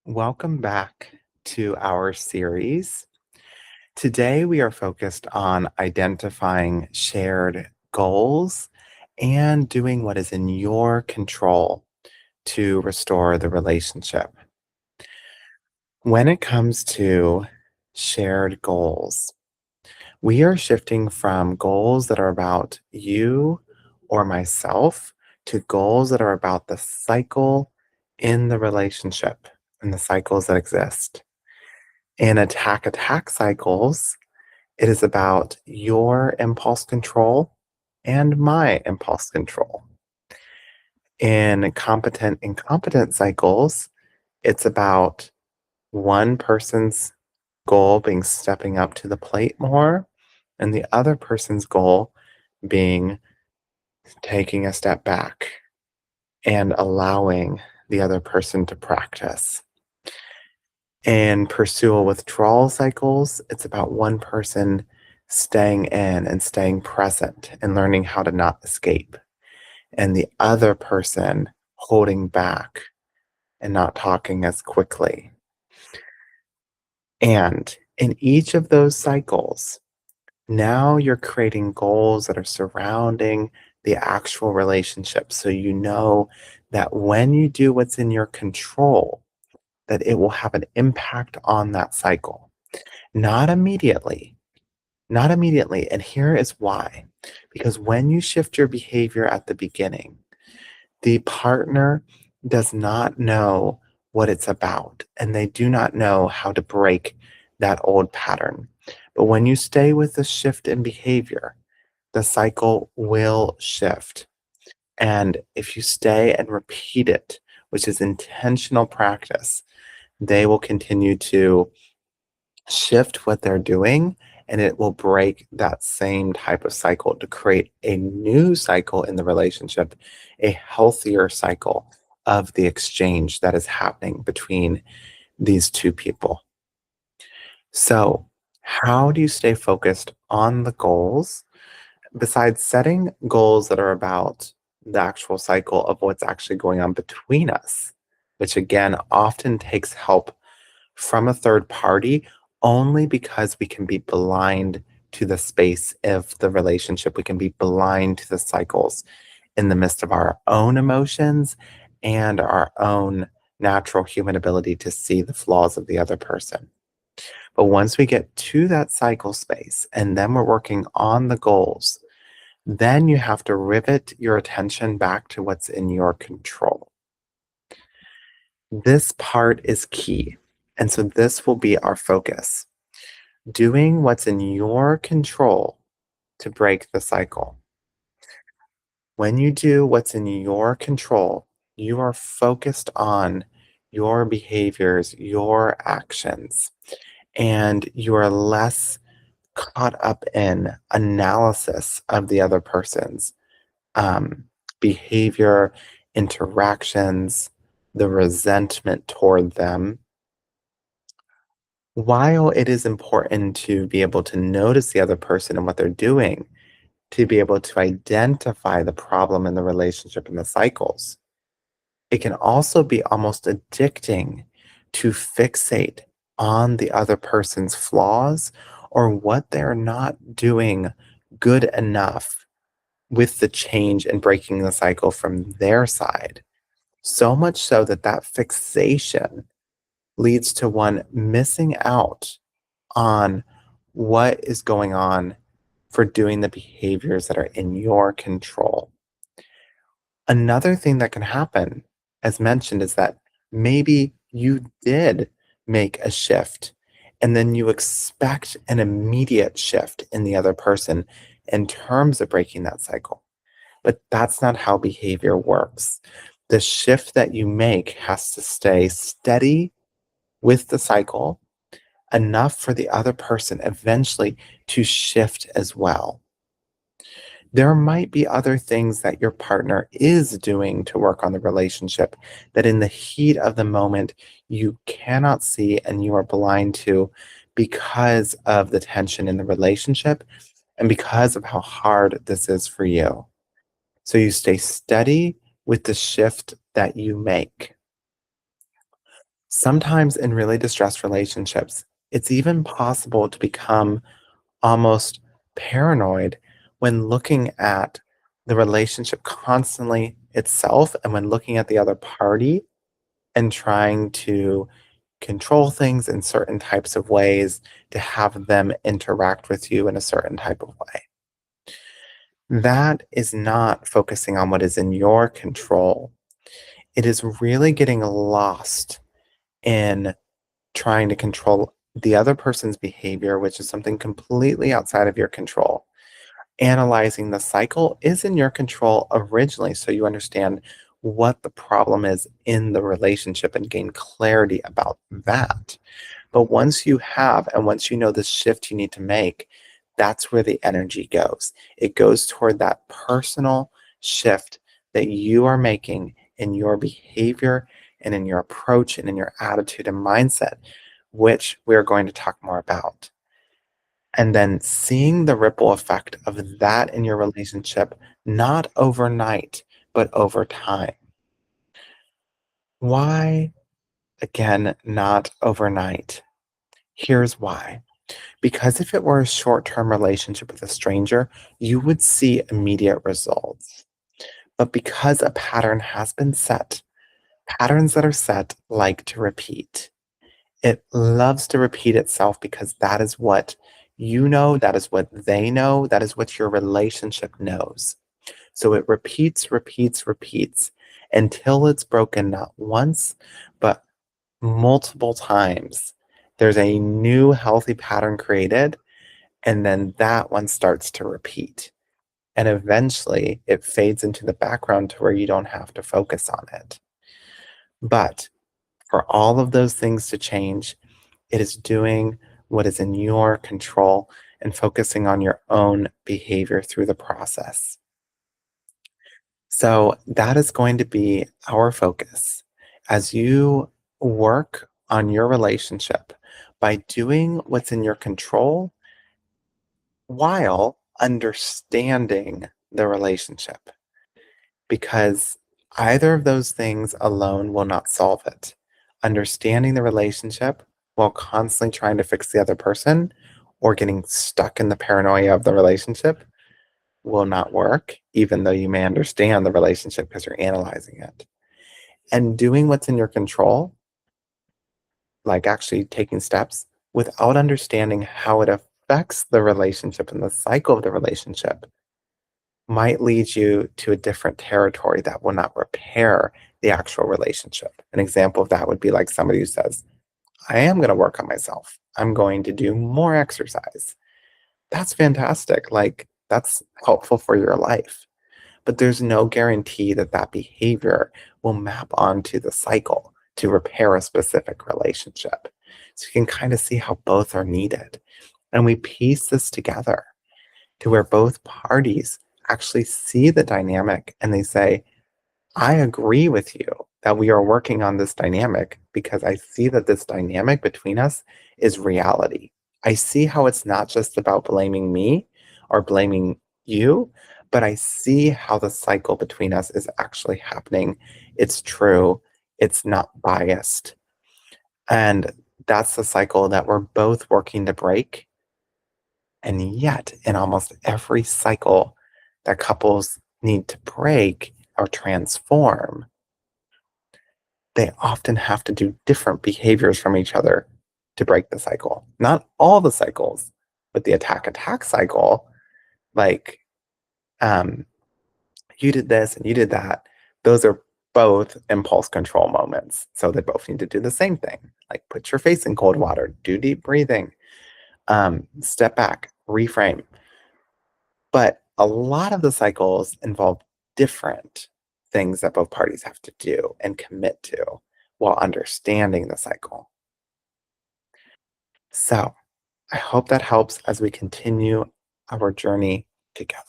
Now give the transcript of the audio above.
Welcome back to our series. Today, we are focused on identifying shared goals and doing what is in your control to restore the relationship. When it comes to shared goals, we are shifting from goals that are about you or myself to goals that are about the cycle in the relationship and the cycles that exist. In attack cycles, it is about your impulse control and my impulse control. In competent incompetent cycles, it's about one person's goal being stepping up to the plate more, and the other person's goal being taking a step back and allowing the other person to practice. In pursuit-withdrawal cycles, it's about one person staying in and staying present and learning how to not escape, and the other person holding back and not talking as quickly. And in each of those cycles, now you're creating goals that are surrounding the actual relationship. So you know that when you do what's in your control, that it will have an impact on that cycle. Not immediately, not immediately. And here is why. Because when you shift your behavior at the beginning, the partner does not know what it's about, and they do not know how to break that old pattern. But when you stay with the shift in behavior, the cycle will shift. And if you stay and repeat it, which is intentional practice, they will continue to shift what they're doing, and it will break that same type of cycle to create a new cycle in the relationship, a healthier cycle of the exchange that is happening between these two people. So, how do you stay focused on the goals besides setting goals that are about the actual cycle of what's actually going on between us, which again often takes help from a third party only because we can be blind to the space of the relationship. We can be blind to the cycles in the midst of our own emotions and our own natural human ability to see the flaws of the other person. But once we get to that cycle space and then we're working on the goals, then you have to rivet your attention back to what's in your control. This part is key. And so this will be our focus. Doing what's in your control to break the cycle. When you do what's in your control, you are focused on your behaviors, your actions, and you are less caught up in analysis of the other person's behavior, interactions, the resentment toward them. While it is important to be able to notice the other person and what they're doing, to be able to identify the problem in the relationship and the cycles, it can also be almost addicting to fixate on the other person's flaws or what they're not doing good enough with the change and breaking the cycle from their side. So much so that that fixation leads to one missing out on what is going on for doing the behaviors that are in your control. Another thing that can happen, as mentioned, is that maybe you did make a shift and then you expect an immediate shift in the other person in terms of breaking that cycle. But that's not how behavior works. The shift that you make has to stay steady with the cycle enough for the other person eventually to shift as well. There might be other things that your partner is doing to work on the relationship that in the heat of the moment you cannot see and you are blind to because of the tension in the relationship and because of how hard this is for you. So you stay steady with the shift that you make. Sometimes in really distressed relationships, it's even possible to become almost paranoid when looking at the relationship constantly itself and when looking at the other party and trying to control things in certain types of ways to have them interact with you in a certain type of way. That is not focusing on what is in your control. It is really getting lost in trying to control the other person's behavior, which is something completely outside of your control. Analyzing the cycle is in your control originally, so you understand what the problem is in the relationship and gain clarity about that. But once you have, and once you know the shift you need to make, that's where the energy goes. It goes toward that personal shift that you are making in your behavior and in your approach and in your attitude and mindset, which we're going to talk more about. And then seeing the ripple effect of that in your relationship, not overnight, but over time. Why, again, not overnight? Here's why. Because if it were a short term relationship with a stranger, you would see immediate results. But because a pattern has been set, patterns that are set like to repeat. It loves to repeat itself because that is what you know, that is what they know, that is what your relationship knows. So it repeats, repeats, repeats until it's broken not once, but multiple times. There's a new healthy pattern created, and then that one starts to repeat. And eventually it fades into the background to where you don't have to focus on it. But for all of those things to change, it is doing what is in your control and focusing on your own behavior through the process. So that is going to be our focus as you work on your relationship by doing what's in your control while understanding the relationship. Because either of those things alone will not solve it. Understanding the relationship while constantly trying to fix the other person or getting stuck in the paranoia of the relationship will not work, even though you may understand the relationship because you're analyzing it. And doing what's in your control, like actually taking steps without understanding how it affects the relationship and the cycle of the relationship, might lead you to a different territory that will not repair the actual relationship. An example of that would be like somebody who says, I am going to work on myself. I'm going to do more exercise. That's fantastic. Like, that's helpful for your life. But there's no guarantee that that behavior will map onto the cycle to repair a specific relationship. So you can kind of see how both are needed. And we piece this together to where both parties actually see the dynamic and they say, I agree with you that we are working on this dynamic because I see that this dynamic between us is reality. I see how it's not just about blaming me or blaming you, but I see how the cycle between us is actually happening. It's true, it's not biased. And that's the cycle that we're both working to break. And yet, in almost every cycle that couples need to break or transform, they often have to do different behaviors from each other to break the cycle. Not all the cycles, but the attack cycle, like um, you did this and you did that, those are both impulse control moments. So they both need to do the same thing. Like put your face in cold water, do deep breathing, step back, reframe. But a lot of the cycles involve different things that both parties have to do and commit to while understanding the cycle. So I hope that helps as we continue our journey together.